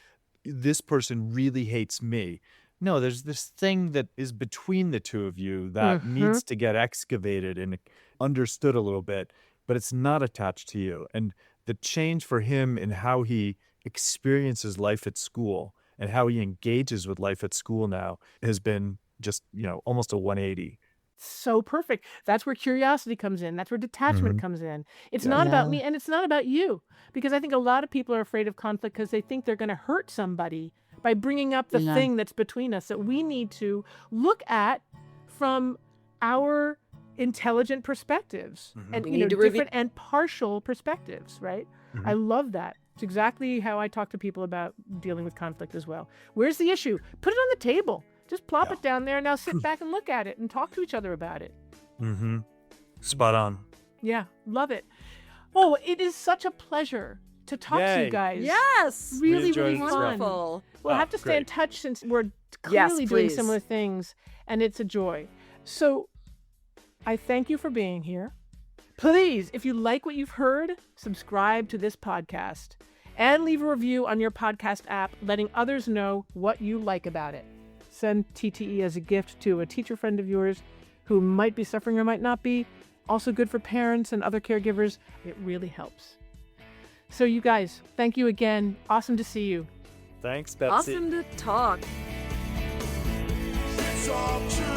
this person really hates me. No, there's this thing that is between the two of you that Mm-hmm. needs to get excavated and understood a little bit, but it's not attached to you. And the change for him in how he experiences life at school and how he engages with life at school now has been just, almost a 180. So perfect. That's where curiosity comes in. That's where detachment comes in. It's not about me and it's not about you, because I think a lot of people are afraid of conflict because they think they're going to hurt somebody by bringing up the thing that's between us that we need to look at from our intelligent perspectives and, We you know, need to review. different and partial perspectives, right? I love that. It's exactly how I talk to people about dealing with conflict as well. Where's the issue? Put it on the table. Just plop it down there and now sit back and look at it and talk to each other about it. Spot on. Yeah, love it. Oh, it is such a pleasure to talk to Yay. you guys. Yes. Really, enjoyed really it as well. fun. Wonderful. We'll Oh, have to stay in great. touch since we're Yes, clearly doing please. similar things, and it's a joy. So I thank you for being here. Please, if you like what you've heard, subscribe to this podcast and leave a review on your podcast app, letting others know what you like about it. Send TTE as a gift to a teacher friend of yours who might be suffering or might not be. Also good for parents and other caregivers. It really helps. So you guys, thank you again. Awesome to see you. Thanks, Betsy. Awesome to talk. It's all true.